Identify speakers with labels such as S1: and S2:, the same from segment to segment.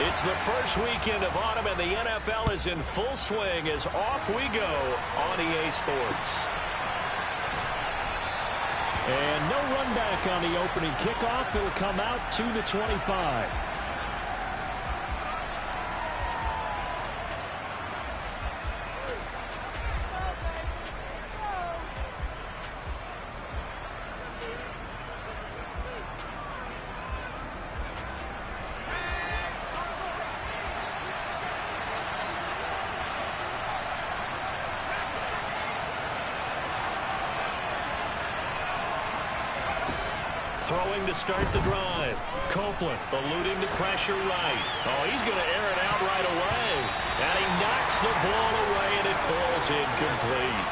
S1: It's the first weekend of autumn, and the NFL is in full swing as off we go on EA Sports.
S2: And no run back on the opening kickoff. It'll come out to the 25.
S1: Throwing to start the drive. Copeland eluding the pressure right. Oh, he's going to air it out right away. And he knocks the ball away, and it falls incomplete.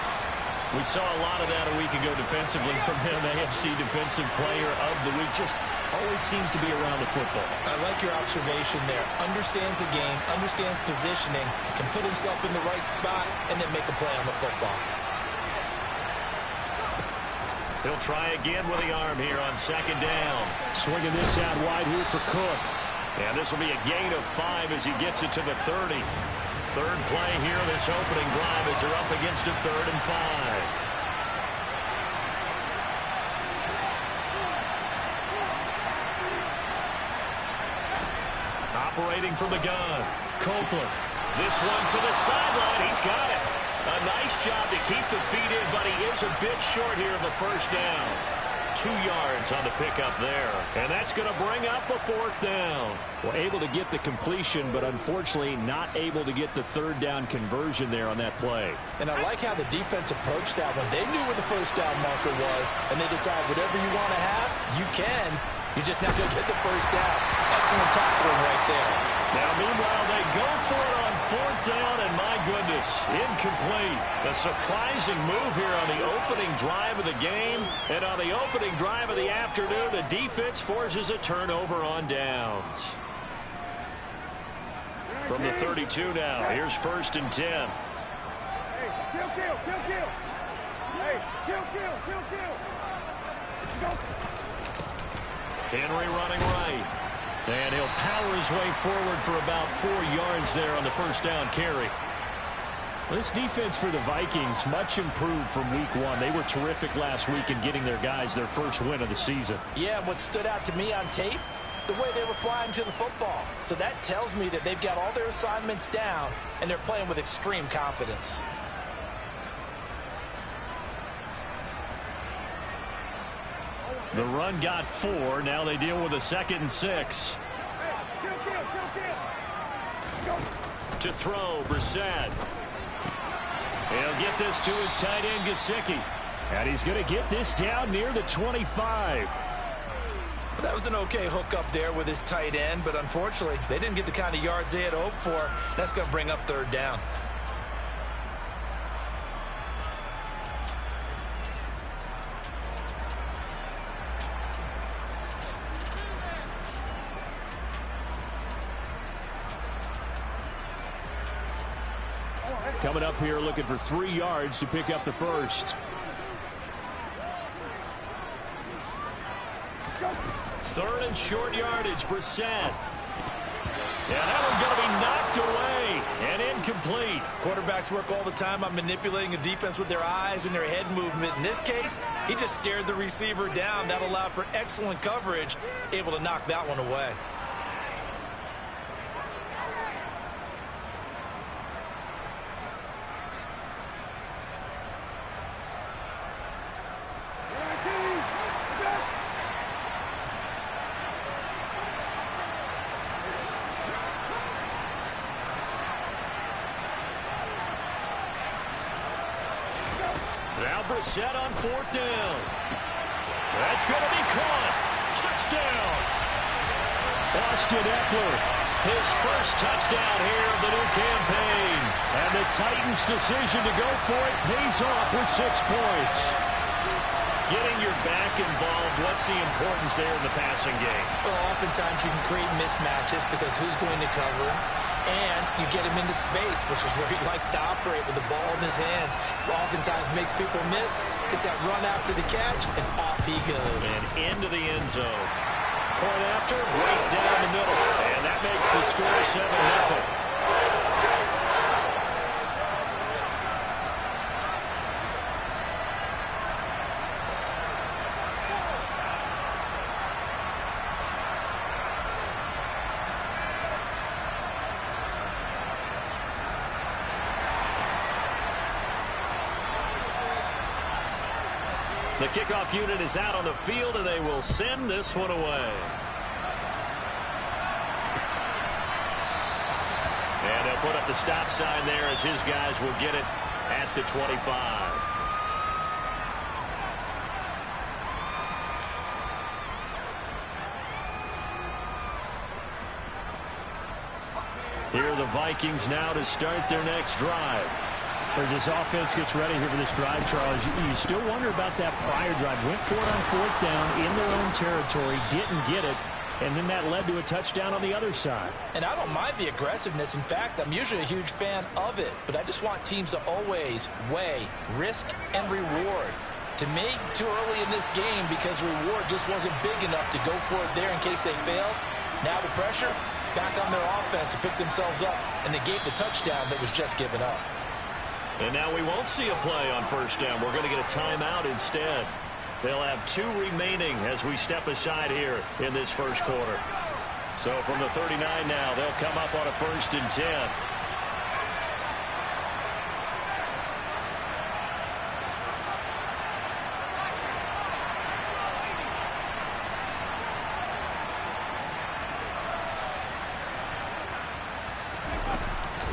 S1: We saw a lot of that a week ago defensively from him. AFC Defensive Player of the Week. Just always seems to be around the football.
S3: I like your observation there. Understands the game, understands positioning, can put himself in the right spot, and then make a play on the football.
S1: He'll try again with the arm here on second down.
S2: Swinging this out wide here for Cook.
S1: And this will be a gain of 5 as he gets it to the 30. Third play here this opening drive as they're up against a 3rd and 5. Operating from the gun. Copeland. This one to the sideline. He's got it. A nice job to keep the feet in, but he is a bit short here of the first down. 2 yards on the pickup there. And that's going to bring up a 4th down.
S2: Well, able to get the completion, but unfortunately not able to get the 3rd down conversion there on that play.
S3: And I like how the defense approached that one. They knew where the first down marker was, and they decided whatever you want to have, you can. You just have to get the first down. Excellent tackling right there.
S1: Now, meanwhile, they go for it on 4th down, and my goodness, incomplete. A surprising move here on the opening drive of the game. And on the opening drive of the afternoon, the defense forces a turnover on downs. From the 32 now, here's 1st and 10.
S4: Hey, kill. Hey, kill. Go.
S1: Henry running right. And he'll power his way forward for about 4 yards there on the first down carry.
S2: This defense for the Vikings, much improved from week 1. They were terrific last week in getting their guys their first win of the season.
S3: Yeah, what stood out to me on tape, the way they were flying to the football. So that tells me that they've got all their assignments down, and they're playing with extreme confidence.
S1: The run got 4. Now they deal with a 2nd and 6. To throw, Brissett. He'll get this to his tight end, Gesicki.
S2: And he's going to get this down near the 25.
S3: That was an okay hookup there with his tight end, but unfortunately, they didn't get the kind of yards they had hoped for. That's going to bring up 3rd down.
S2: Coming up here looking for 3 yards to pick up the first.
S1: 3rd and short yardage, Brissett. Yeah, that one's going to be knocked away and incomplete.
S3: Quarterbacks work all the time on manipulating a defense with their eyes and their head movement. In this case, he just stared the receiver down. That allowed for excellent coverage, able to knock that one away.
S1: Now Brissett on 4th down. That's going to be caught. Touchdown.
S2: Austin Eckler,
S1: his first touchdown here of the new campaign.
S2: And the Titans' decision to go for it pays off with 6 points.
S1: Getting your back involved, what's the importance there in the passing game?
S3: Well, oftentimes you can create mismatches because who's going to cover him? And you get him into space, which is where he likes to operate with the ball in his hands. Oftentimes makes people miss, gets that run after the catch, and off he goes.
S1: And into the end zone. point after, right down the middle. And that makes the score 7-0. The kickoff unit is out on the field, and they will send this one away. And they'll put up the stop sign there as his guys will get it at the 25. Here are the Vikings now to start their next drive.
S2: As this offense gets ready here for this drive, Charles, you still wonder about that prior drive. Went for it on fourth down in their own territory, didn't get it, and then that led to a touchdown on the other side.
S3: And I don't mind the aggressiveness. In fact, I'm usually a huge fan of it, but I just want teams to always weigh risk and reward. To me, too early in this game because reward just wasn't big enough to go for it there in case they failed. Now the pressure back on their offense to pick themselves up and negate the touchdown that was just given up.
S1: And now we won't see a play on first down. We're going to get a timeout instead. They'll have 2 remaining as we step aside here in this first quarter. So from the 39 now, they'll come up on a 1st and 10.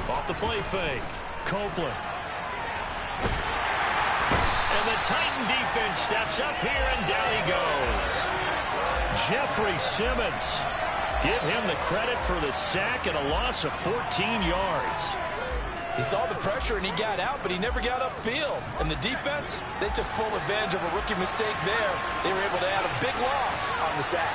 S1: Off the play fake, Copeland. And the Titan defense steps up here, and down he goes. Jeffrey Simmons. Give him the credit for the sack and a loss of 14 yards.
S3: He saw the pressure and he got out, but he never got upfield. And the defense, they took full advantage of a rookie mistake there. They were able to add a big loss on the sack.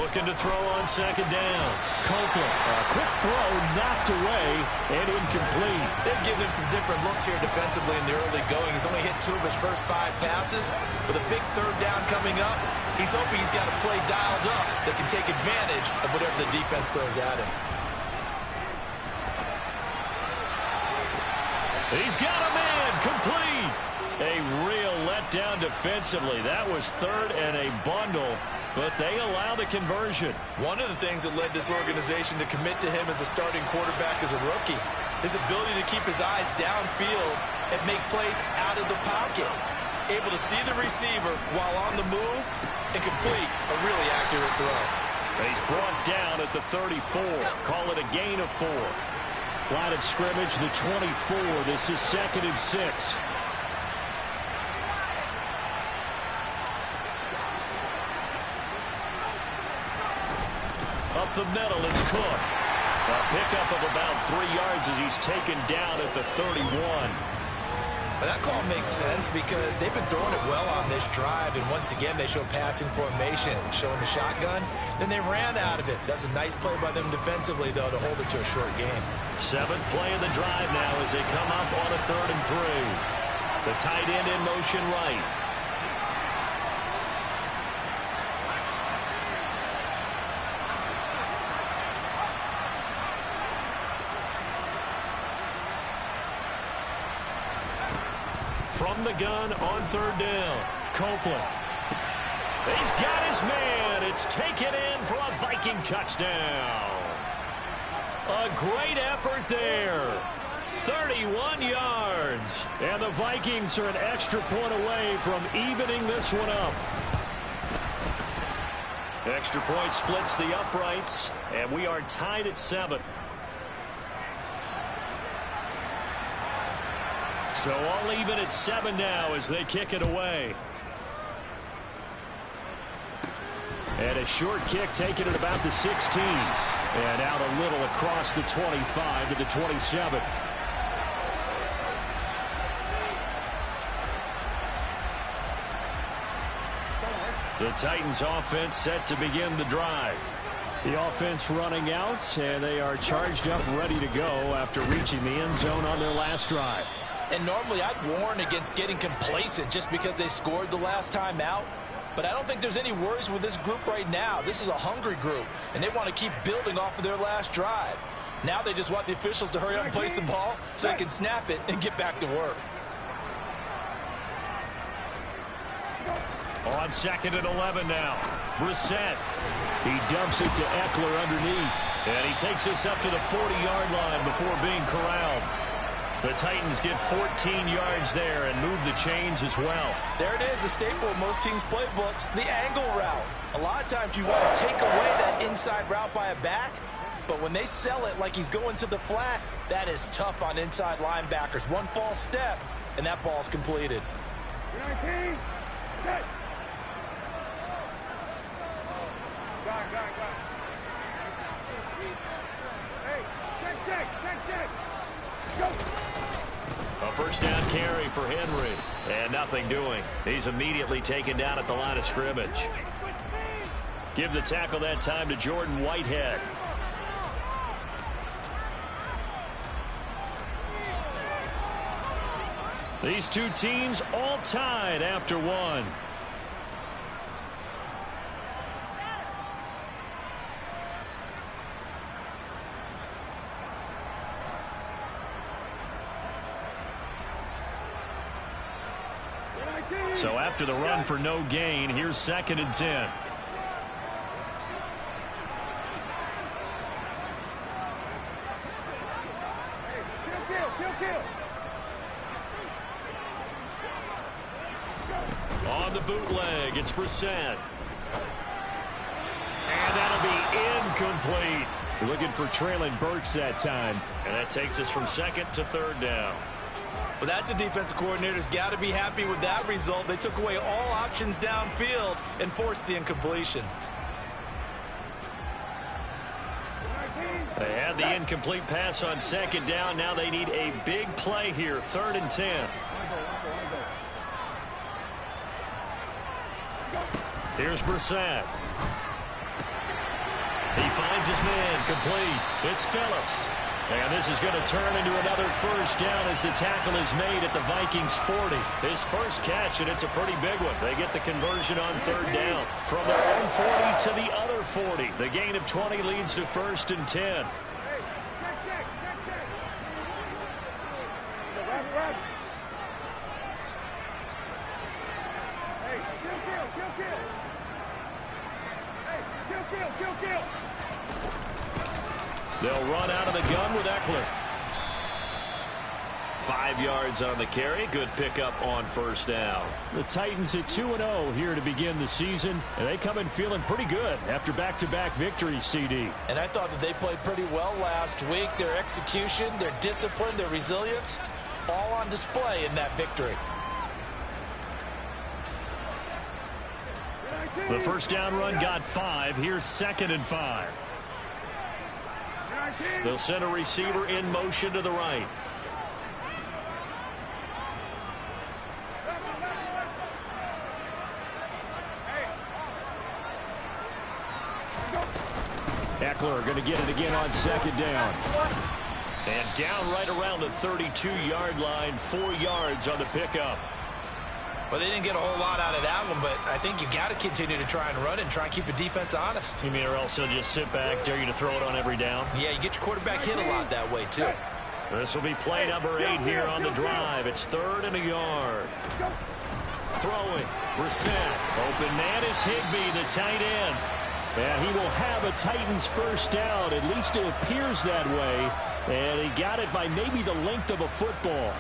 S1: Looking to throw on 2nd down. Copeland.
S2: A quick throw knocked away and incomplete.
S5: They've given him some different looks here defensively in the early going. He's only hit 2 of his first 5 passes. With a big 3rd down coming up, he's hoping he's got a play dialed up that can take advantage of whatever the defense throws at him.
S1: He's got a man. Complete. A real letdown defensively. That was 3rd and a bundle. But they allow the conversion.
S5: One of the things that led this organization to commit to him as a starting quarterback as a rookie, his ability to keep his eyes downfield and make plays out of the pocket. Able to see the receiver while on the move and complete a really accurate throw.
S1: He's brought down at the 34. Call it a gain of 4.
S2: Line of scrimmage, the 24. This is 2nd and 6.
S1: Up the middle, it's Cook. A pickup of about 3 yards as he's taken down at the 31.
S5: Well, that call makes sense because they've been throwing it well on this drive, and once again they show passing formation, showing the shotgun. Then they ran out of it. That's a nice play by them defensively, though, to hold it to a short game.
S1: 7th play of the drive now as they come up on a 3rd and 3. The tight end in motion right. From the gun on 3rd down, Copeland. He's got his man. It's taken in for a Viking touchdown. A great effort there. 31 yards.
S2: And the Vikings are an extra point away from evening this one up.
S1: Extra point splits the uprights, and we are tied at 7. So all even at 7 now as they kick it away.
S2: And a short kick taken at about the 16. And out a little across the 25 to the 27.
S1: The Titans offense set to begin the drive.
S2: The offense running out, and they are charged up, ready to go after reaching the end zone on their last drive.
S3: And normally I'd warn against getting complacent just because they scored the last time out. But I don't think there's any worries with this group right now. This is a hungry group, and they want to keep building off of their last drive. Now they just want the officials to hurry up and place the ball so they can snap it and get back to work.
S2: On 2nd and 11 now. Brissett. He dumps it to Eckler underneath. And he takes us up to the 40-yard line before being corralled. The Titans get 14 yards there and move the chains as well.
S3: There it is, a staple of most teams' playbooks, the angle route. A lot of times you want to take away that inside route by a back, but when they sell it like he's going to the flat, that is tough on inside linebackers. One false step, and that ball's completed.
S4: 19, set. Go. Hey, check. Go.
S1: A first down carry for Henry. And nothing doing. He's immediately taken down at the line of scrimmage. Give the tackle that time to Jordan Whitehead. These two teams all tied after one. So after the run for no gain, here's 2nd and 10.
S4: Kill.
S1: On the bootleg, it's Brissett. And that'll be incomplete.
S2: Looking for Traylon Burks that time.
S1: And that takes us from 2nd to 3rd down.
S5: Well, that's a defensive coordinator's got to be happy with that result. They took away all options downfield and forced the incompletion.
S1: They had the incomplete pass on 2nd down. Now they need a big play here. 3rd and 10. Here's Brissett. He finds his man complete. It's Phillips. And this is going to turn into another first down as the tackle is made at the Vikings 40. His first catch, and it's a pretty big one. They get the conversion on 3rd down. From their own 40 to the other 40. The gain of 20 leads to 1st and 10.
S4: Kill.
S1: They'll run out of the gun with Eckler. 5 yards on the carry. Good pickup on 1st down.
S2: The Titans at 2-0 here to begin the season, and they come in feeling pretty good after back-to-back victories, CD.
S3: And I thought that they played pretty well last week. Their execution, their discipline, their resilience, all on display in that victory.
S2: The first down run got 5. Here's 2nd and 5.
S1: They'll send a receiver in motion to the right.
S2: Eckler going to get it again on 2nd down.
S1: And down right around the 32-yard line. 4 yards on the pickup.
S5: Well, they didn't get a whole lot out of that one, but I think you got to continue to try and run and try and keep the defense honest.
S1: You mean or else they'll just sit back, dare you to throw it on every down?
S5: Yeah, you get your quarterback hit a lot that way, too.
S1: This will be play number 8 here on the drive. It's 3rd and a yard. Throwing. Brissett. Open man is Higbee, the tight end.
S2: And he will have a Titans first down. At least it appears that way. And he got it by maybe the length of a football.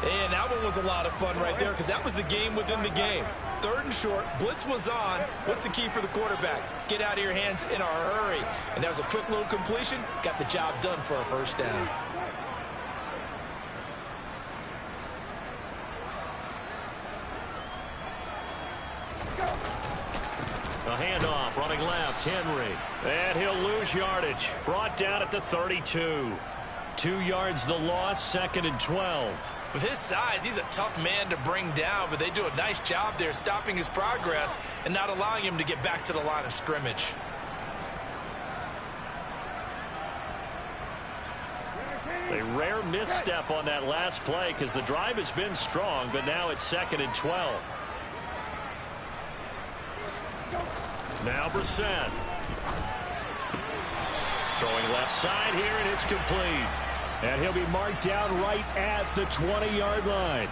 S5: And that one was a lot of fun right there because that was the game within the game. 3rd and short, blitz was on. What's the key for the quarterback? Get out of your hands in a hurry. And that was a quick little completion. Got the job done for a first down.
S1: A handoff, running left, Henry. And he'll lose yardage. Brought down at the 32. 2 yards the loss, 2nd and 12.
S5: With his size, he's a tough man to bring down, but they do a nice job there stopping his progress and not allowing him to get back to the line of scrimmage.
S1: A rare misstep on that last play because the drive has been strong, but now it's 2nd and 12. Now Brissett. Throwing left side here, and it's complete.
S2: And he'll be marked down right at the 20-yard line.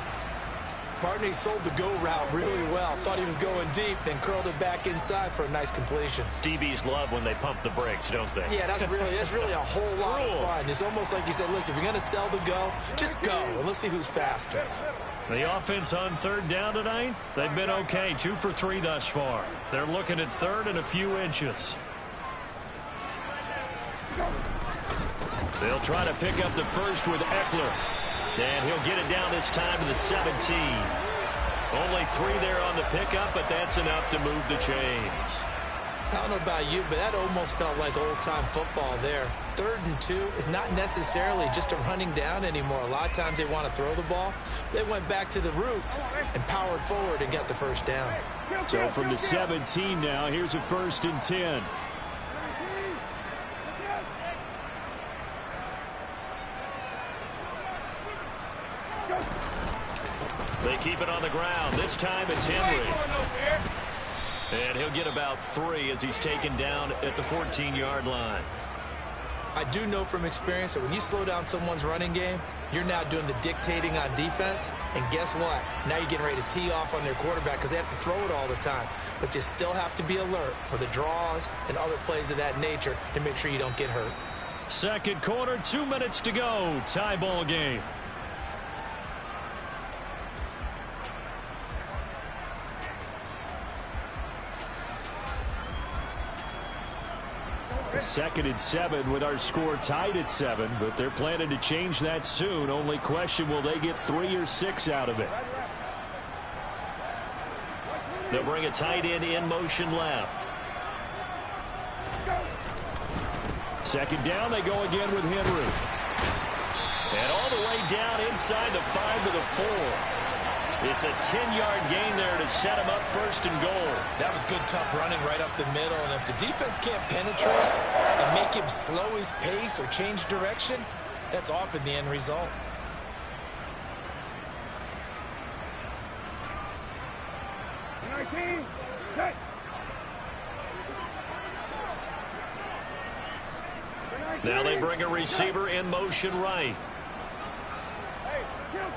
S3: Partner, he sold the go route really well. Thought he was going deep, then curled it back inside for a nice completion.
S1: DBs love when they pump the brakes, don't they?
S3: Yeah, that's really a whole lot of fun. It's almost like you said, listen, if you're going to sell the go, just go, and let's see who's faster.
S1: The offense on third down tonight, they've been okay. 2 for 3 thus far. They're looking at third and a few inches. They'll try to pick up the first with Eckler. And he'll get it down this time to the 17. Only 3 there on the pickup, but that's enough to move the chains.
S3: I don't know about you, but that almost felt like old-time football there. 3rd and 2 is not necessarily just a running down anymore. A lot of times they want to throw the ball. They went back to the roots and powered forward and got the first down.
S2: So from the 17 now, here's a 1st and 10.
S1: They keep it on the ground. This time it's Henry. And he'll get about 3 as he's taken down at the 14-yard line.
S3: I do know from experience that when you slow down someone's running game, you're now doing the dictating on defense. And guess what? Now you're getting ready to tee off on their quarterback because they have to throw it all the time. But you still have to be alert for the draws and other plays of that nature to make sure you don't get hurt.
S1: Second quarter, 2 minutes to go. Tie ball game.
S2: A 2nd and 7 with our score tied at 7, but they're planning to change that soon. Only question, will they get 3 or 6 out of it?
S1: They'll bring a tight end in motion left.
S2: 2nd down, they go again with Henry.
S1: And all the way down inside the 5 to the 4. It's a 10-yard gain there to set him up 1st and goal.
S3: That was good, tough running right up the middle. And if the defense can't penetrate and make him slow his pace or change direction, that's often the end result.
S1: Now they bring a receiver in motion right.
S4: Hey, kill.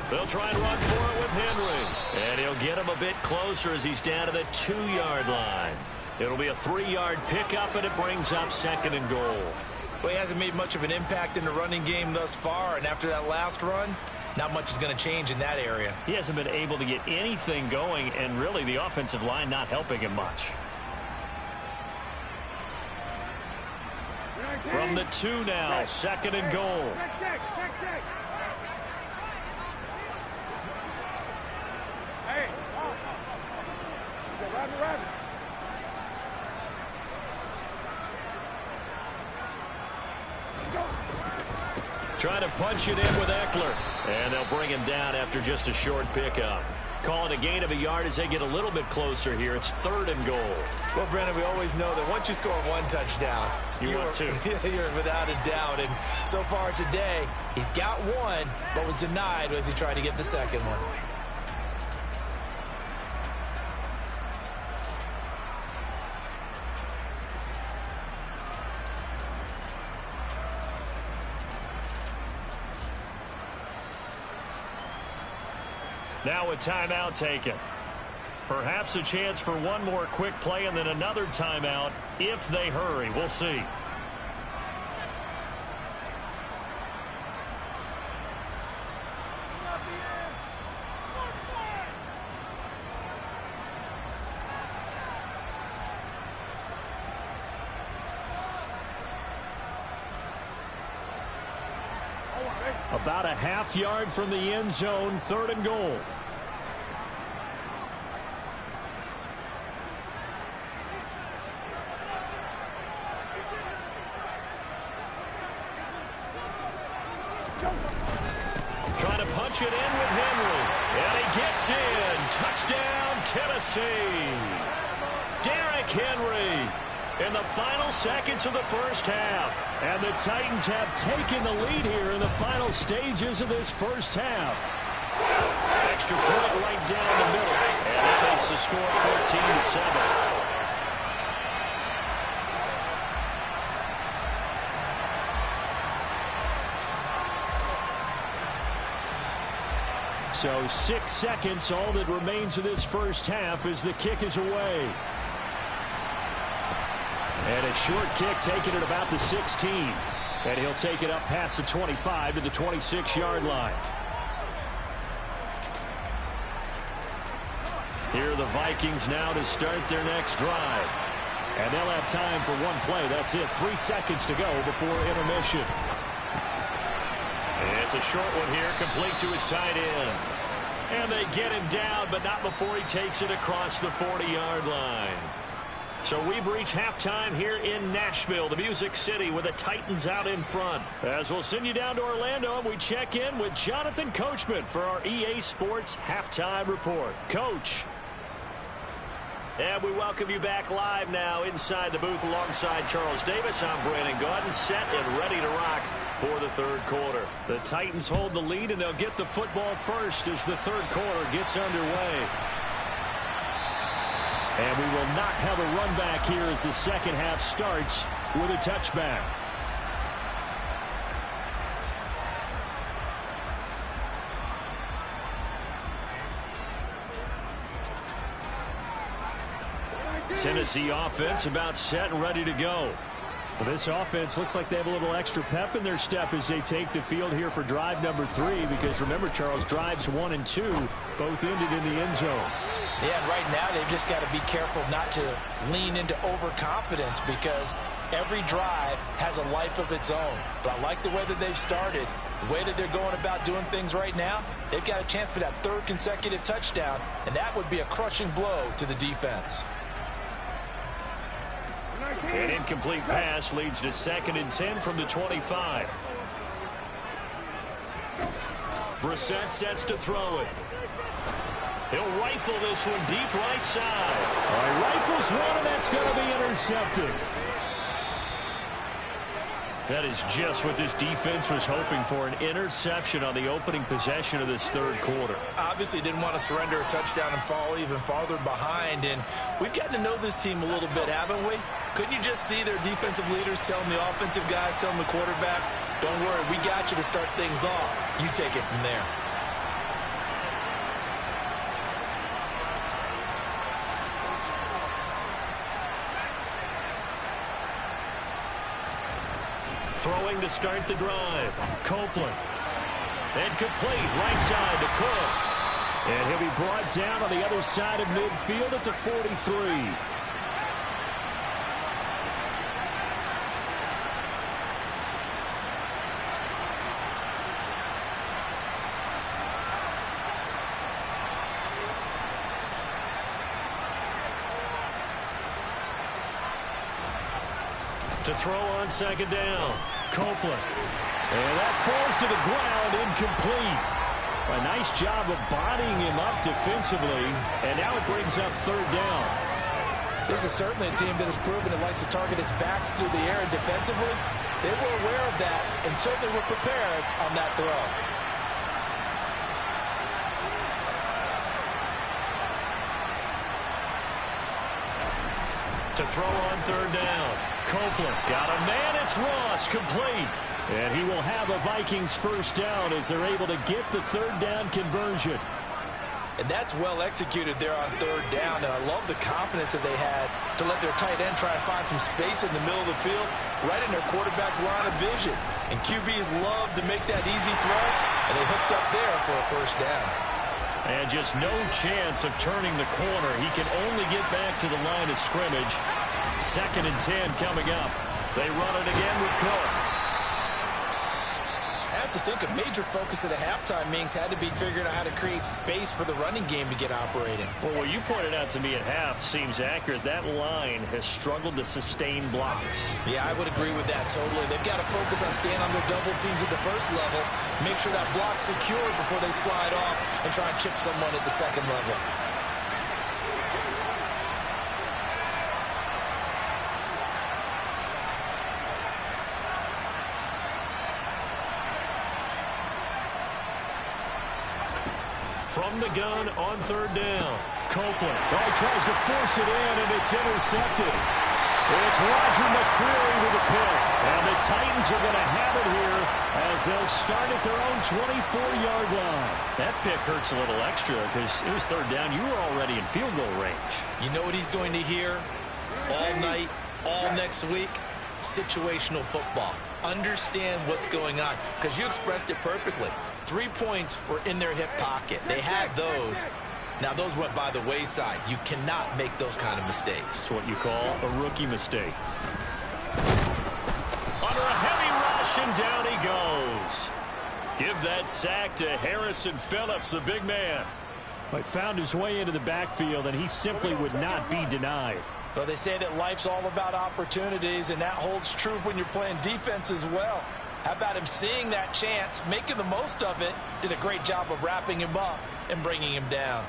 S1: They'll try and run for it with Henry. And he'll get him a bit closer as he's down to the 2-yard line. It'll be a 3-yard pickup, and it brings up 2nd and goal.
S3: Well, he hasn't made much of an impact in the running game thus far, and after that last run, not much is going to change in that area.
S1: He hasn't been able to get anything going, and really the offensive line not helping him much. From the 2 now, 2nd and goal.
S4: Check. Hey, rabbit.
S1: Trying to punch it in with Eckler. And they'll bring him down after just a short pickup. Calling a gain of a yard as they get a little bit closer here. It's 3rd and goal.
S3: Well, Brandon, we always know that once you score 1 touchdown,
S1: you want 2.
S3: You're without a doubt. And so far today, he's got 1, but was denied as he tried to get the 2nd one.
S1: Now a timeout taken. Perhaps a chance for one more quick play and then another timeout if they hurry. We'll see.
S2: About a half yard from the end zone, 3rd and goal.
S1: Trying to punch it in with Henry. And he gets in. Touchdown, Tennessee. Derrick Henry.
S2: in the final seconds of the first half. And the Titans have taken the lead here in the final stages of this first half. Extra point right down the middle. And that makes the score 14-7. So 6 seconds, all that remains of this first half as the kick is away. And a short kick taken at about the 16. And he'll take it up past the 25 to the 26-yard line. Here are the Vikings now to start their next drive. And they'll have time for one play. That's it. 3 seconds to go before intermission. It's a short one here, complete to his tight end. And they get him down, but not before he takes it across the 40-yard line. So we've reached halftime here in Nashville, the Music City, with the Titans out in front. As we'll send you down to Orlando, and we check in with Jonathan Coachman for our EA Sports Halftime Report. Coach. And we welcome you back live now inside the booth alongside Charles Davis. I'm Brandon Gaudin, set and ready to rock for the third quarter. The Titans hold the lead, and they'll get the football first as the third quarter gets underway. And we will not have a run back here as the second half starts with a touchback. Tennessee offense about set and ready to go. Well, this offense looks like they have a little extra pep in their step as they take the field here for drive number 3, because remember, Charles, drives 1 and 2 both ended in the end zone.
S3: Yeah, and right now they've just got to be careful not to lean into overconfidence, because every drive has a life of its own. But I like the way that they've started, the way that they're going about doing things right now. They've got a chance for that third consecutive touchdown, and that would be a crushing blow to the defense.
S2: An incomplete pass leads to 2nd and 10 from the 25. Brissett sets to throw it. He'll rifle this one deep right side. All right, rifles one, and that's going to be intercepted. That is just what this defense was hoping for, an interception on the opening possession of this third quarter.
S5: Obviously didn't want to surrender a touchdown and fall even farther behind, and we've gotten to know this team a little bit, haven't we? Couldn't you just see their defensive leaders telling the offensive guys, telling the quarterback, don't worry, we got you to start things off. You take it from there.
S2: Throwing to start the drive. Copeland. And complete right side to Cook. And he'll be brought down on the other side of midfield at the 43. To throw on 2nd down. Copeland. And that falls to the ground, incomplete. A nice job of bodying him up defensively, and now it brings up 3rd down.
S3: This is certainly a team that has proven it likes to target its backs through the air, and defensively, they were aware of that and certainly were prepared on that throw.
S2: To throw on 3rd down. Copeland got a man. It's Ross, complete. And he will have a Vikings first down as they're able to get the 3rd down conversion.
S3: And that's well executed there on 3rd down. And I love the confidence that they had to let their tight end try and find some space in the middle of the field, right in their quarterback's line of vision. And QBs love to make that easy throw, and they hooked up there for a first down.
S2: And just no chance of turning the corner. He can only get back to the line of scrimmage. 2nd and 10 coming up. They run it again with Cook.
S3: I have to think a major focus at the halftime means had to be figuring out how to create space for the running game to get operating.
S2: Well, what you pointed out to me at half seems accurate. That line has struggled to sustain blocks.
S3: Yeah, I would agree with that totally. They've got to focus on staying on their double teams at the first level, make sure that block's secure before they slide off and try and chip someone at the second level.
S1: From the gun on third down. Copeland.
S2: Oh, he tries to force it in, and it's intercepted. It's Roger McCreary with a pick. And the Titans are going to have it here as they'll start at their own 24-yard line.
S1: That pick hurts a little extra because it was third down. You were already in field goal range.
S3: You know what he's going to hear all night, all next week? Situational football. Understand what's going on, because you expressed it perfectly. 3 points were in their hip pocket. They had those. Now, those went by the wayside. You cannot make those kind of mistakes.
S1: It's what you call a rookie mistake. Under a heavy rush, and down he goes. Give that sack to Harrison Phillips, the big man.
S2: He found his way into the backfield, and he simply would not be denied.
S3: Well, they say that life's all about opportunities, and that holds true when you're playing defense as well. How about him seeing that chance, making the most of it, did a great job of wrapping him up and bringing him down.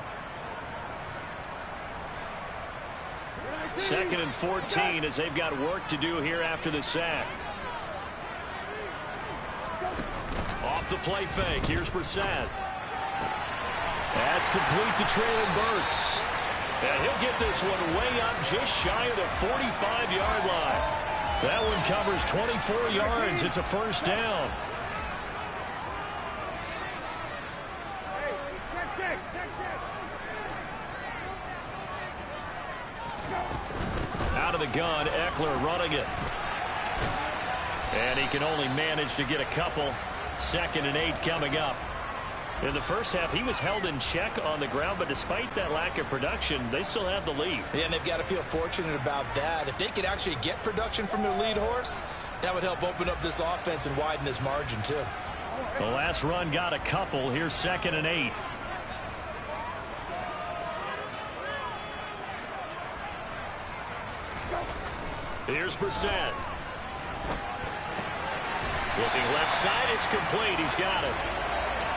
S1: 2nd and 14 as they've got work to do here after the sack. Off the play fake. Here's Brissett.
S2: That's complete to Traylon Burks.
S1: And he'll get this one way up just shy of the 45-yard line. That one covers 24 yards. It's a first down. Out of the gun, Eckler running it. And he can only manage to get a couple. 2nd and 8 coming up. In the first half, he was held in check on the ground, but despite that lack of production, they still have the lead.
S3: Yeah, and they've got to feel fortunate about that. If they could actually get production from their lead horse, that would help open up this offense and widen this margin, too.
S1: The last run got a couple. Here's 2nd and 8. Here's Brissett. Looking left side, it's complete. He's got it.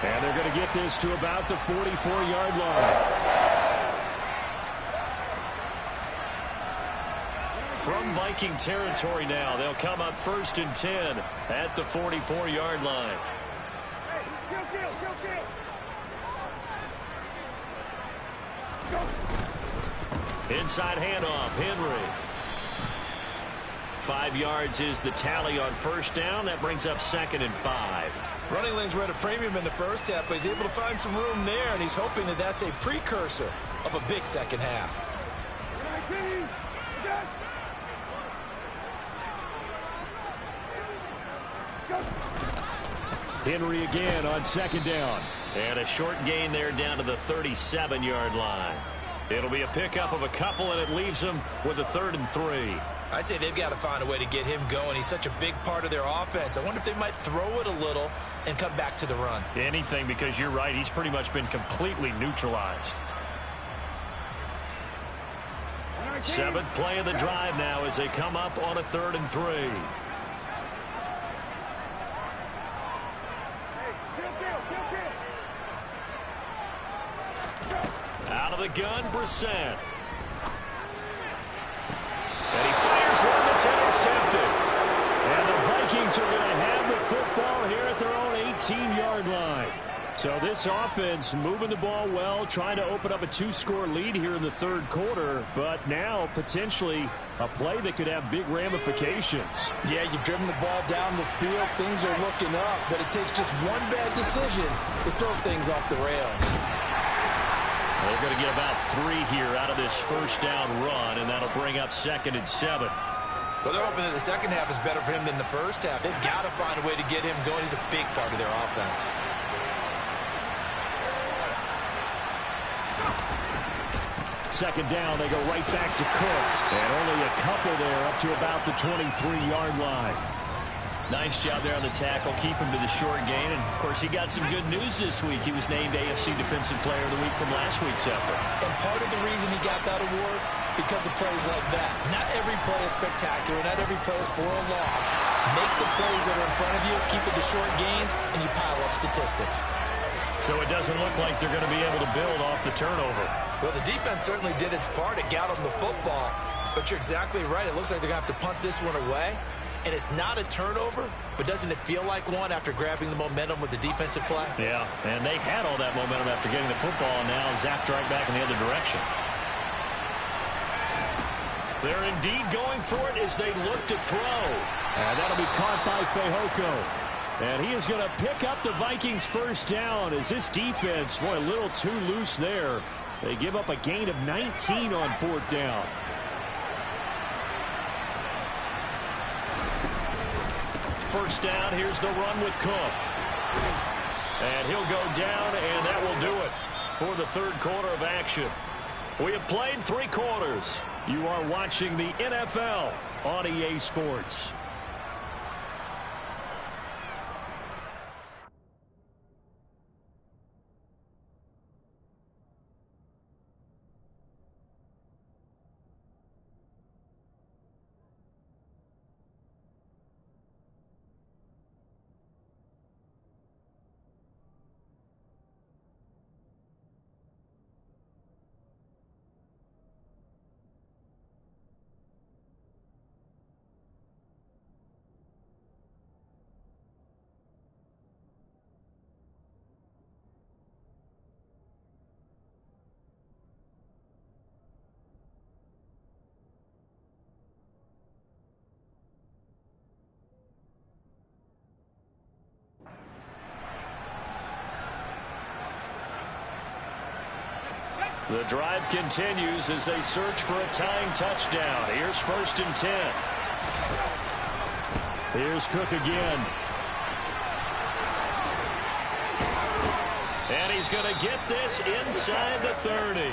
S2: And they're going to get this to about the 44-yard line.
S1: From Viking territory now, they'll come up 1st and 10 at the 44-yard line. Inside handoff, Henry. 5 yards is the tally on first down. That brings up 2nd and 5.
S3: Running lanes were at a premium in the first half, but he's able to find some room there, and he's hoping that that's a precursor of a big second half.
S2: Henry again on 2nd down.
S1: And a short gain there down to the 37-yard line. It'll be a pickup of a couple, and it leaves them with a 3rd and 3.
S3: I'd say they've got to find a way to get him going. He's such a big part of their offense. I wonder if they might throw it a little and come back to the run.
S1: Anything, because you're right. He's pretty much been completely neutralized. 7th play of the drive now as they come up on a 3rd and 3. Out of the gun, Brissett. And he fires one that's intercepted.
S2: And the Vikings are going to have the football here at their own 18-yard line. So this offense moving the ball well, trying to open up a 2-score lead here in the 3rd quarter, but now potentially a play that could have big ramifications.
S3: Yeah, you've driven the ball down the field. Things are looking up, but it takes just one bad decision to throw things off the rails.
S1: They're going to get about 3 here out of this first down run, and that'll bring up 2nd and 7.
S3: Well, they're hoping that the second half is better for him than the first half. They've got to find a way to get him going. He's a big part of their offense.
S2: Second down, they go right back to Cook. And only a couple there up to about the 23-yard line.
S1: Nice job there on the tackle. Keep him to the short gain. And, of course, he got some good news this week. He was named AFC Defensive Player of the Week from last week's effort.
S3: And part of the reason he got that award, because of plays like that. Not every play is spectacular. Not every play is for a loss. Make the plays that are in front of you, keep it to short gains, and you pile up statistics.
S1: So it doesn't look like they're going to be able to build off the turnover.
S3: Well, the defense certainly did its part. It got them the football. But you're exactly right. It looks like they're going to have to punt this one away and it's not a turnover, but doesn't it feel like one after grabbing the momentum with the defensive play?
S2: Yeah, and they had all that momentum after getting the football, and now zapped right back in the other direction. They're indeed going for it as they look to throw. And that'll be caught by Fehoko. And he is going to pick up the Vikings first down as this defense, boy, a little too loose there. They give up a gain of 19 on fourth down. First down, here's the run with Cook. And he'll go down, and that will do it for the third quarter of action. We have played 3 quarters. You are watching the NFL on EA Sports. The drive continues as they search for a tying touchdown. Here's 1st and 10. Here's Cook again. And he's going to get this inside the 30.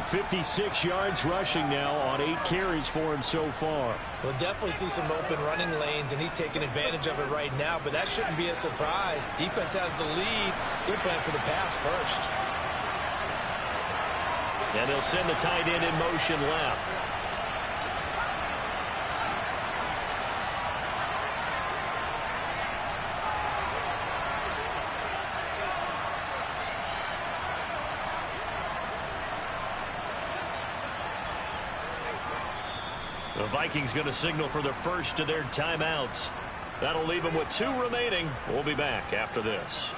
S2: 56 yards rushing now on 8 carries for him so far.
S3: We'll definitely see some open running lanes, and he's taking advantage of it right now, but that shouldn't be a surprise. Defense has the lead. They're playing for the pass first.
S2: And they'll send the tight end in motion left. The Vikings going to signal for the first of their timeouts. That'll leave them with 2 remaining. We'll be back after this.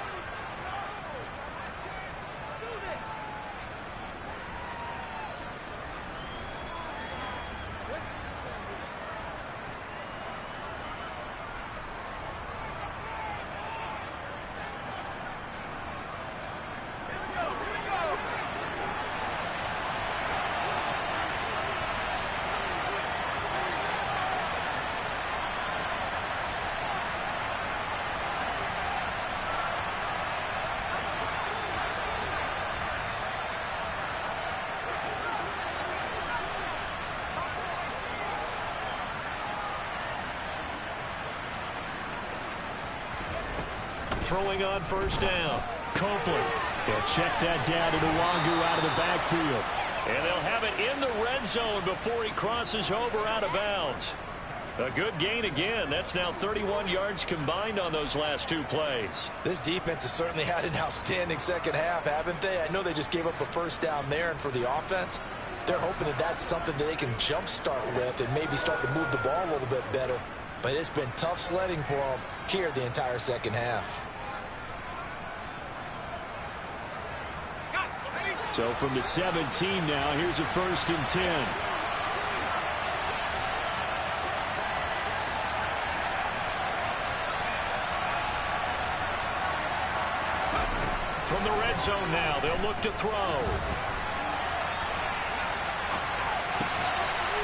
S2: Throwing on first down. Copeland. He'll check that down to Nwangu out of the backfield. And they'll have it in the red zone before he crosses over out of bounds. A good gain again. That's now 31 yards combined on those last 2 plays.
S3: This defense has certainly had an outstanding second half, haven't they? I know they just gave up a first down there, and for the offense, they're hoping that that's something that they can jumpstart with and maybe start to move the ball a little bit better. But it's been tough sledding for them here the entire second half.
S2: So from the 17 now, here's a 1st and 10. From the red zone now, they'll look to throw.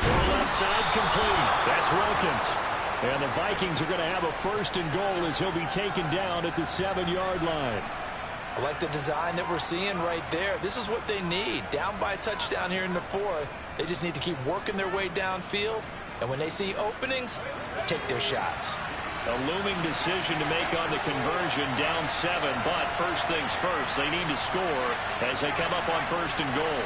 S2: To the left side, complete. That's Wilkins. And the Vikings are going to have a 1st and goal as he'll be taken down at the 7-yard line.
S3: I like the design that we're seeing right there. This is what they need. Down by a touchdown here in the 4th. They just need to keep working their way downfield. And when they see openings, take their shots.
S2: A looming decision to make on the conversion, down 7. But first things first, they need to score as they come up on 1st and goal.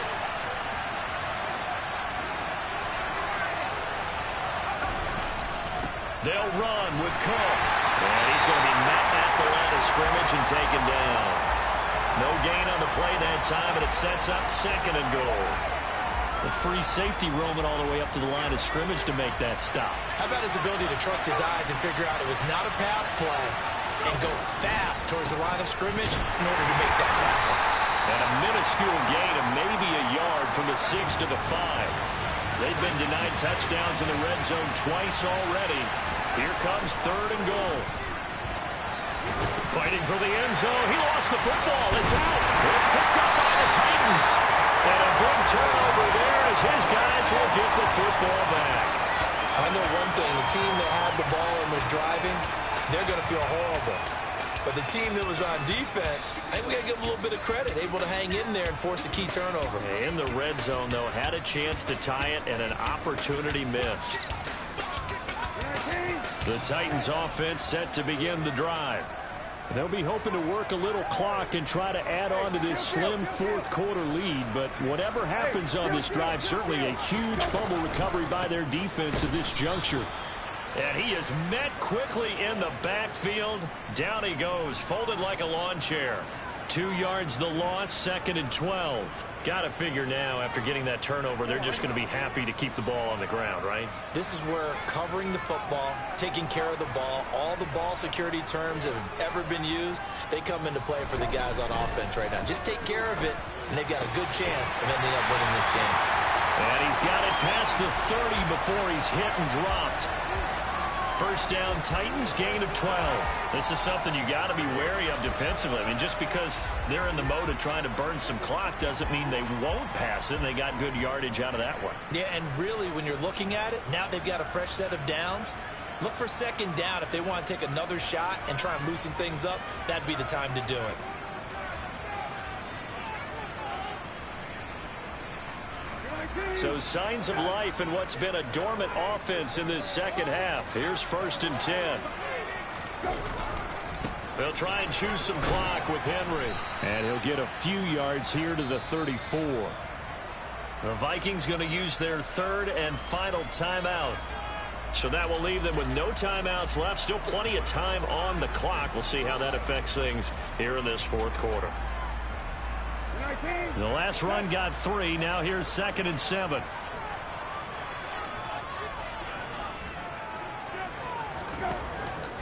S2: They'll run with Cook. And he's going to be met at the line of scrimmage and taken down. No gain on the play that time, and it sets up 2nd and goal. The free safety roaming all the way up to the line of scrimmage to make that stop.
S3: How about his ability to trust his eyes and figure out it was not a pass play and go fast towards the line of scrimmage in order to make that tackle.
S2: And a minuscule gain of maybe a yard from the 6 to the 5. They've been denied touchdowns in the red zone twice already. Here comes 3rd and goal. Fighting for the end zone. He lost the football. It's out. It's picked up by the Titans. And a big turnover there as his guys will get the football back.
S3: I know one thing. The team that had the ball and was driving, they're going to feel horrible. But the team that was on defense, I think we got to give them a little bit of credit, able to hang in there and force a key turnover.
S2: In the red zone, though, had a chance to tie it and an opportunity missed. The Titans offense set to begin the drive. They'll be hoping to work a little clock and try to add on to this slim 4th quarter lead. But whatever happens on this drive, certainly a huge fumble recovery by their defense at this juncture. And he is met quickly in the backfield. Down he goes, folded like a lawn chair. 2 yards the loss, 2nd and 12. Got to figure now, after getting that turnover, they're just going to be happy to keep the ball on the ground, right?
S3: This is where covering the football, taking care of the ball, all the ball security terms that have ever been used, they come into play for the guys on offense right now. Just take care of it, and they've got a good chance of ending up winning this game.
S2: And he's got it past the 30 before he's hit and dropped. First down, Titans, gain of 12. This is something you got to be wary of defensively. I mean, just because they're in the mode of trying to burn some clock doesn't mean they won't pass it. And they got good yardage out of that one.
S3: Yeah, and really, when you're looking at it, now they've got a fresh set of downs. Look for 2nd down. If they want to take another shot and try and loosen things up, that'd be the time to do it.
S2: So signs of life in what's been a dormant offense in this 2nd half. Here's 1st and 10. They'll try and choose some clock with Henry. And he'll get a few yards here to the 34. The Vikings going to use their 3rd and final timeout. So that will leave them with no timeouts left. Still plenty of time on the clock. We'll see how that affects things here in this 4th quarter. The last run got 3. Now here's 2nd and 7.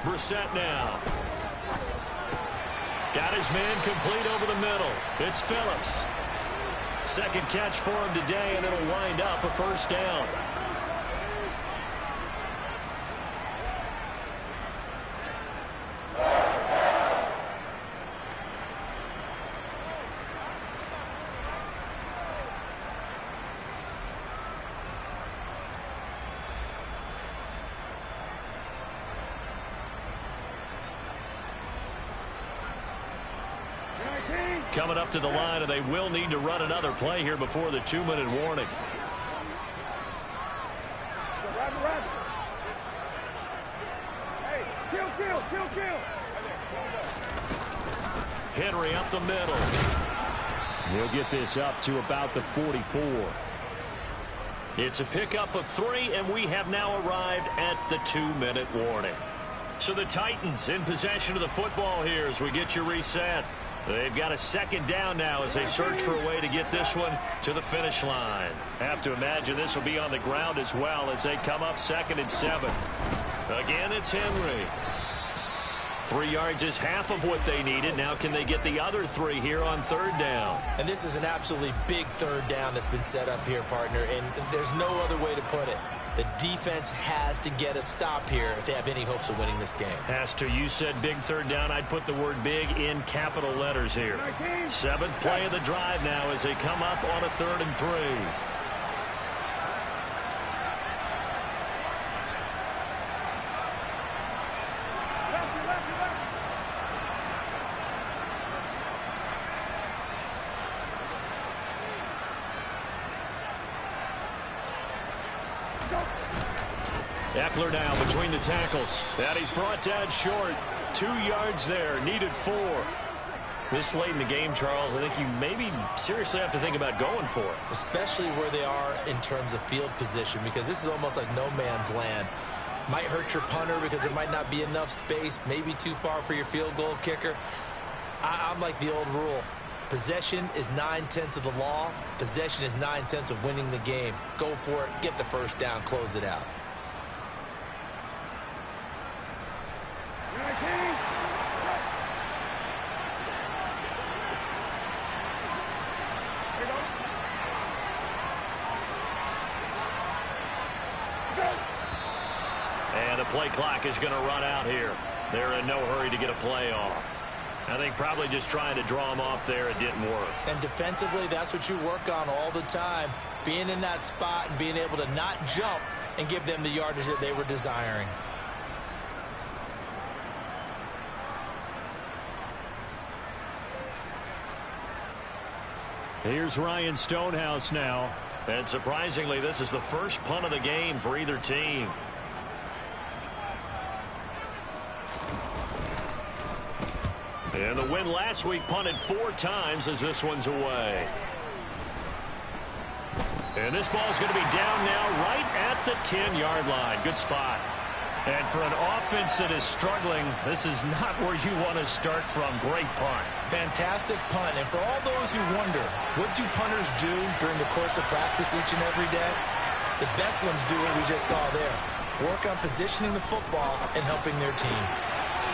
S2: Brissett now. Got his man complete over the middle. It's Phillips. 2nd catch for him today, and it'll wind up a 1st down. Coming up to the line, and they will need to run another play here before the 2-minute warning. Henry up the middle. He'll get this up to about the 44. It's a pickup of 3, and we have now arrived at the 2-minute warning. So the Titans in possession of the football here as we get you reset. They've got a 2nd down now as they search for a way to get this one to the finish line. Have to imagine this will be on the ground as well as they come up 2nd and 7. Again, it's Henry. 3 yards is half of what they needed. Now can they get the other 3 here on 3rd down?
S3: And this is an absolutely big 3rd down that's been set up here, partner, and there's no other way to put it. The defense has to get a stop here if they have any hopes of winning this game.
S2: Has to. You said big 3rd down. I'd put the word big in capital letters here. 7th play of the drive now as they come up on a 3rd and 3. Eckler now between the tackles. And he's brought down short. 2 yards there. Needed 4. This late in the game, Charles, I think you maybe seriously have to think about going for it.
S3: Especially where they are in terms of field position, because this is almost like no man's land. Might hurt your punter because there might not be enough space, maybe too far for your field goal kicker. I'm like the old rule. Possession is 9/10 of the law. Possession is 9/10 of winning the game. Go for it. Get the first down. Close it out.
S1: And the play clock is going to run out here. They're in no hurry to get a play off. I think probably just trying to draw him off there. It didn't work.
S3: And defensively, that's what you work on all the time. Being in that spot and being able to not jump and give them the yardage that they were desiring.
S1: Here's Ryan Stonehouse now. And surprisingly, this is the first punt of the game for either team. And the win last week punted 4 times as this one's away. And this ball's going to be down now right at the 10-yard line. Good spot. And for an offense that is struggling, this is not where you want to start from. Great punt.
S3: Fantastic punt. And for all those who wonder, what do punters do during the course of practice each and every day? The best ones do what we just saw there. Work on positioning the football and helping their team.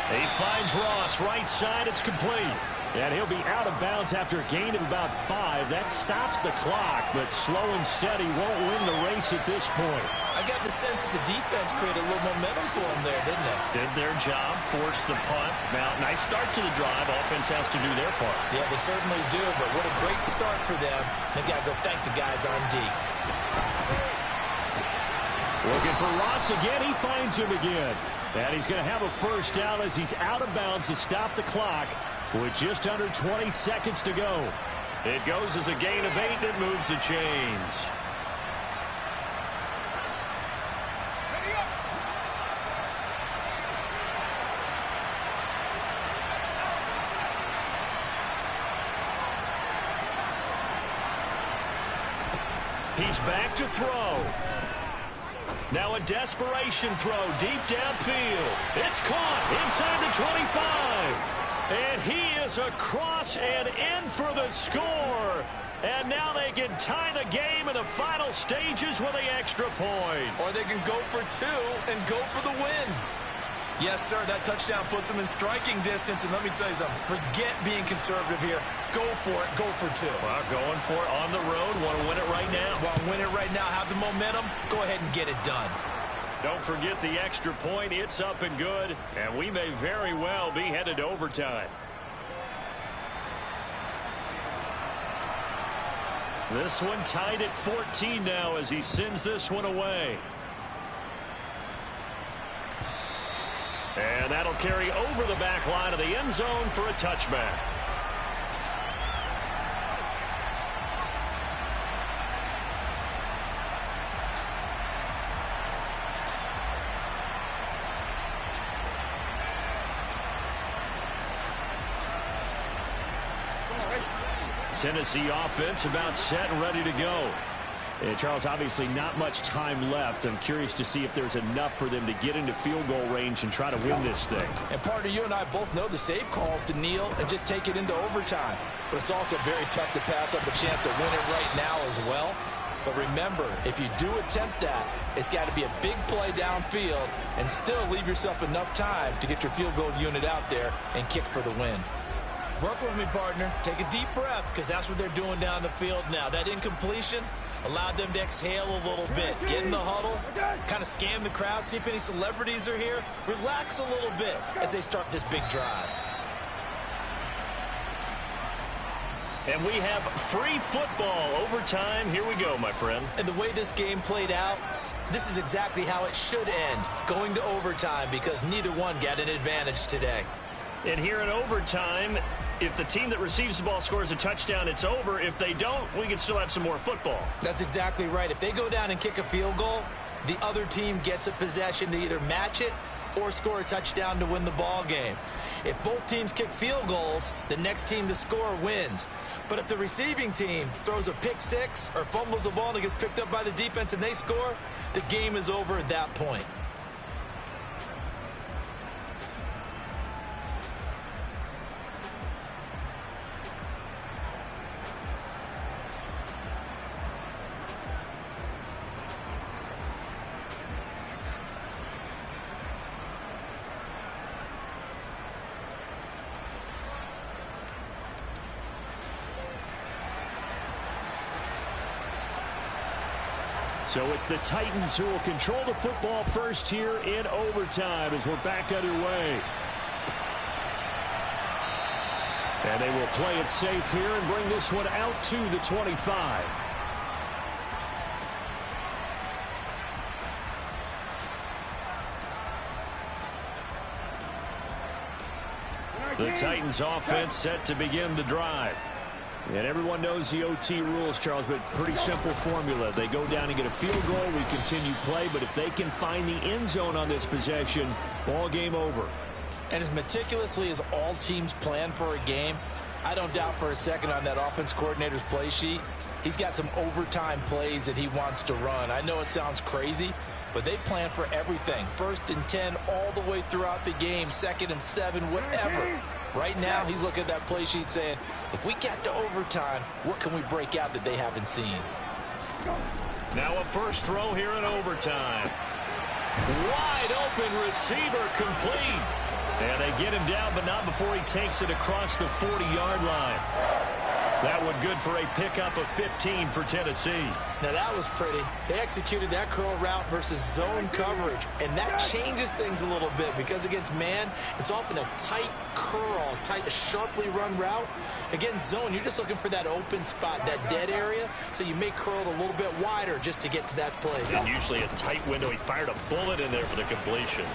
S1: He finds Ross right side. It's complete. And he'll be out of bounds after a gain of about 5. That stops the clock, but slow and steady won't win the race at this point.
S3: I got the sense that the defense created a little momentum for him there, didn't they?
S1: Did their job, forced the punt. Now, nice start to the drive. Offense has to do their part.
S3: Yeah, they certainly do, but what a great start for them. They got to go thank the guys on D.
S1: Looking for Ross again. He finds him again. And he's going to have a first down as he's out of bounds to stop the clock with just under 20 seconds to go. It goes as a gain of 8, and it moves the chains. He's back to throw. Now a desperation throw deep downfield. It's caught inside the 25. And he is across and in for the score. And now they can tie the game in the final stages with the extra point.
S5: Or they can go for 2 and go for the win. Yes, sir, that touchdown puts them in striking distance. And let me tell you something, forget being conservative here. Go for it, go for 2.
S1: Well, going for it on the road. Want to win it right now.
S5: Want to win it right now, have the momentum, go ahead and get it done.
S1: Don't forget the extra point. It's up and good. And we may very well be headed to overtime. This one tied at 14 now as he sends this one away. And that'll carry over the back line of the end zone for a touchback. Tennessee offense about set and ready to go. And Charles, obviously not much time left. I'm curious to see if there's enough for them to get into field goal range and try to win this thing.
S3: And partner, you and I both know the save calls to kneel and just take it into overtime. But it's also very tough to pass up a chance to win it right now as well. But remember, if you do attempt that, it's got to be a big play downfield and still leave yourself enough time to get your field goal unit out there and kick for the win.
S5: Work with me, partner. Take a deep breath, because that's what they're doing down the field now. That incompletion allowed them to exhale a little bit. Get in the huddle, kind of scan the crowd, see if any celebrities are here. Relax a little bit as they start this big drive.
S1: And we have free football overtime. Here we go, my friend.
S3: And the way this game played out, this is exactly how it should end, going to overtime, because neither one got an advantage today.
S1: And here in overtime, if the team that receives the ball scores a touchdown, it's over. If they don't, we can still have some more football.
S3: That's exactly right. If they go down and kick a field goal, the other team gets a possession to either match it or score a touchdown to win the ball game. If both teams kick field goals, the next team to score wins. But if the receiving team throws a pick six or fumbles the ball and it gets picked up by the defense and they score, the game is over at that point.
S2: So it's the Titans who will control the football first here in overtime as we're back underway. And they will play it safe here and bring this one out to the 25. The Titans offense set to begin the drive. And everyone knows the OT rules, Charles, but pretty simple formula. They go down and get a field goal, we continue play, but if they can find the end zone on this possession, ball game over.
S3: And as meticulously as all teams plan for a game, I don't doubt for a second on that offense coordinator's play sheet, he's got some overtime plays that he wants to run. I know it sounds crazy, but they plan for everything. 1st and 10 all the way throughout the game, 2nd and 7, whatever. Right now, he's looking at that play sheet saying, if we get to overtime, what can we break out that they haven't seen?
S1: Now a first throw here in overtime. Wide open receiver complete. And they get him down, but not before he takes it across the 40-yard line. That one good for a pickup of 15 for Tennessee.
S3: Now that was pretty. They executed that curl route versus zone coverage, and that changes things a little bit because against man, it's often a tight curl, tight, sharply run route. Against zone, you're just looking for that open spot, that dead area, so you may curl it a little bit wider just to get to that place.
S1: And usually a tight window. He fired a bullet in there for the completion.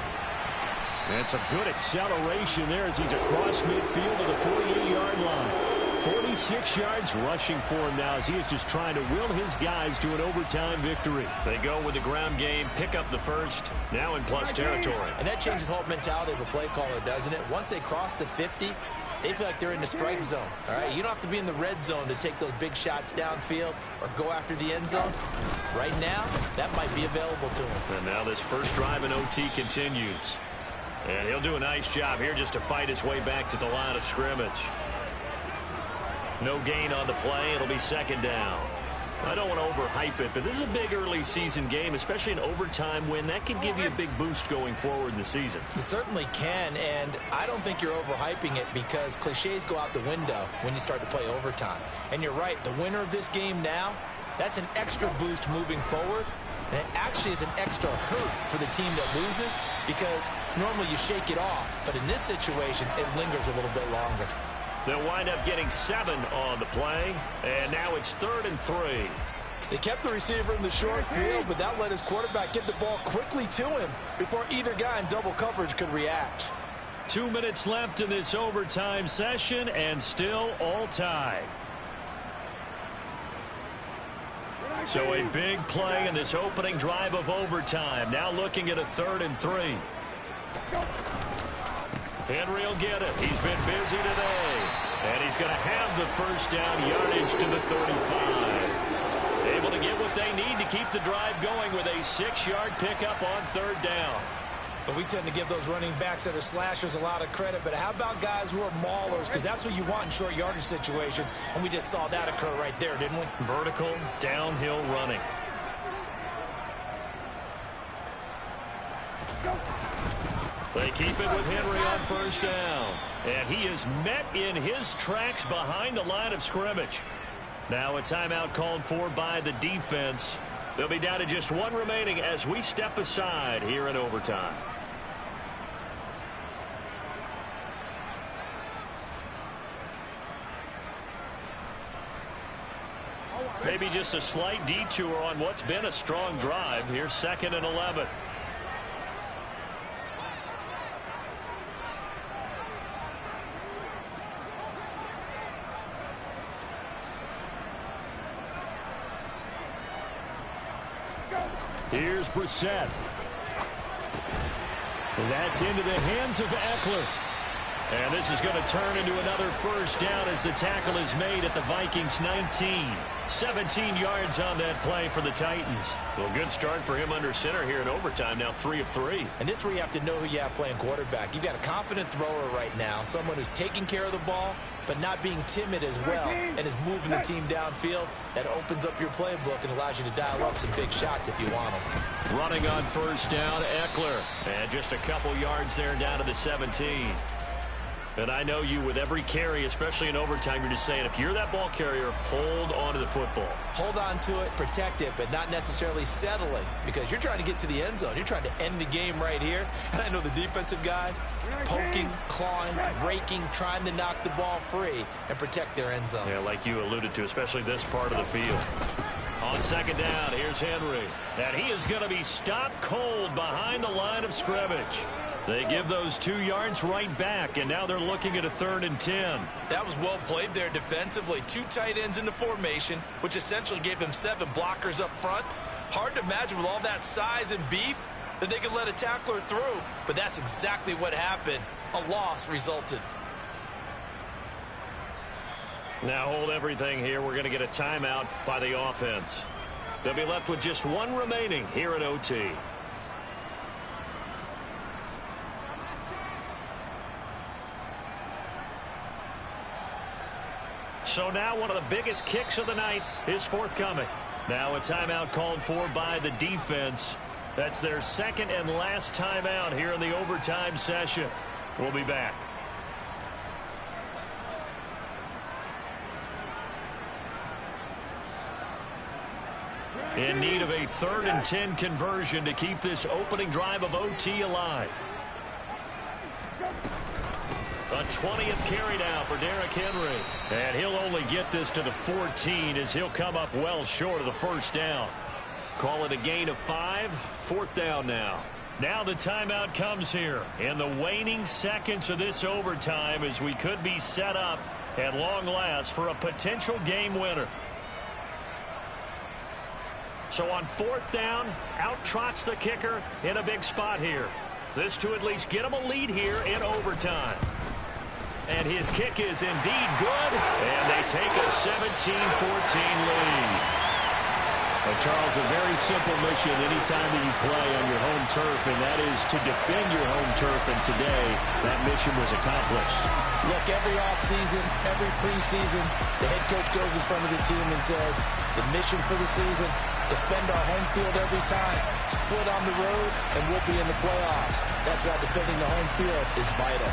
S2: And some good acceleration there as he's across midfield to the 48-yard line. 46 yards rushing for him now as he is just trying to will his guys to an overtime victory.
S1: They go with the ground game, pick up the first, now in plus territory.
S3: And that changes the whole mentality of a play caller, doesn't it? Once they cross the 50, they feel like they're in the strike zone. All right, you don't have to be in the red zone to take those big shots downfield or go after the end zone. Right now, that might be available to him.
S1: And now this first drive in OT continues. And he'll do a nice job here just to fight his way back to the line of scrimmage. No gain on the play. It'll be 2nd down. I don't want to overhype it, but this is a big early season game, especially an overtime win. That could give you a big boost going forward in the season.
S3: It certainly can, and I don't think you're overhyping it because cliches go out the window when you start to play overtime. And you're right, the winner of this game now, that's an extra boost moving forward. And it actually is an extra hurt for the team that loses because normally you shake it off. But in this situation, it lingers a little bit longer.
S1: They'll wind up getting 7 on the play. And now it's 3rd and 3.
S3: They kept the receiver in the short field, but that let his quarterback get the ball quickly to him before either guy in double coverage could react.
S2: 2 minutes left in this overtime session and still all tied. So a big play in this opening drive of overtime. Now looking at a 3rd and 3. Henry will get it. He's been busy today. And he's going to have the first down yardage to the 35. Able to get what they need to keep the drive going with a 6-yard pickup on 3rd down.
S3: But we tend to give those running backs that are slashers a lot of credit. But how about guys who are maulers? Because that's who you want in short yardage situations. And we just saw that occur right there, didn't we?
S1: Vertical, downhill running. They keep it with Henry on 1st down. And he is met in his tracks behind the line of scrimmage. Now a timeout called for by the defense. They'll be down to just 1 remaining as we step aside here in overtime. Maybe just a slight detour on what's been a strong drive. Here's 2nd and 11.
S2: Here's Brissett. And that's into the hands of Eckler. And this is going to turn into another first down as the tackle is made at the Vikings 19. 17 yards on that play for the Titans.
S1: Well, good start for him under center here in overtime. Now 3 of 3.
S3: And this is where you have to know who you have playing quarterback. You've got a confident thrower right now, someone who's taking care of the ball, but not being timid as well, and is moving the team downfield. That opens up your playbook and allows you to dial up some big shots if you want them.
S1: Running on 1st down, Eckler. And just a couple yards there down to the 17. And I know you, with every carry, especially in overtime, you're just saying, if you're that ball carrier, hold on to the football.
S3: Hold on to it, protect it, but not necessarily settling, because you're trying to get to the end zone. You're trying to end the game right here. And I know the defensive guys poking, clawing, raking, trying to knock the ball free and protect their end zone.
S1: Yeah, like you alluded to, especially this part of the field. On second down, here's Henry. And he is going to be stopped cold behind the line of scrimmage. They give those 2 yards right back, and now they're looking at a 3rd and 10.
S5: That was well played there defensively. 2 tight ends in the formation, which essentially gave them 7 blockers up front. Hard to imagine with all that size and beef that they could let a tackler through, but that's exactly what happened. A loss resulted.
S1: Now hold everything here. We're going to get a timeout by the offense. They'll be left with just 1 remaining here at OT. So now one of the biggest kicks of the night is forthcoming. Now a timeout called for by the defense. That's their 2nd and last timeout here in the overtime session. We'll be back. In need of a 3rd and 10 conversion to keep this opening drive of OT alive. A 20th carry now for Derrick Henry. And he'll only get this to the 14 as he'll come up well short of the 1st down. Call it a gain of 5. 4th down now. Now the timeout comes here in the waning seconds of this overtime as we could be set up at long last for a potential game winner. So on 4th down, out trots the kicker in a big spot here. This to at least get him a lead here in overtime. And his kick is indeed good, and they take a 17-14 lead.
S2: Well, Charles, a very simple mission anytime that you play on your home turf, and that is to defend your home turf, and today that mission was accomplished.
S3: Look, every offseason, every preseason, the head coach goes in front of the team and says, the mission for the season, defend our home field every time, split on the road, and we'll be in the playoffs. That's why defending the home field is vital.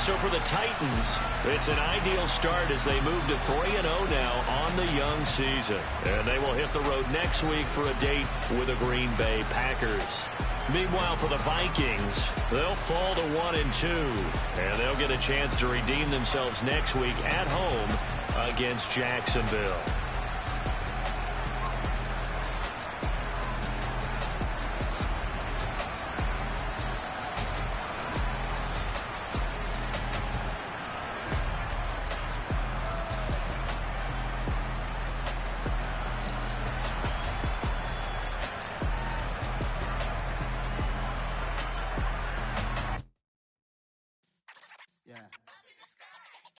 S1: So for the Titans, it's an ideal start as they move to 3-0 now on the young season. And they will hit the road next week for a date with the Green Bay Packers. Meanwhile, for the Vikings, they'll fall to 1-2. And they'll get a chance to redeem themselves next week at home against Jacksonville.
S6: Yeah.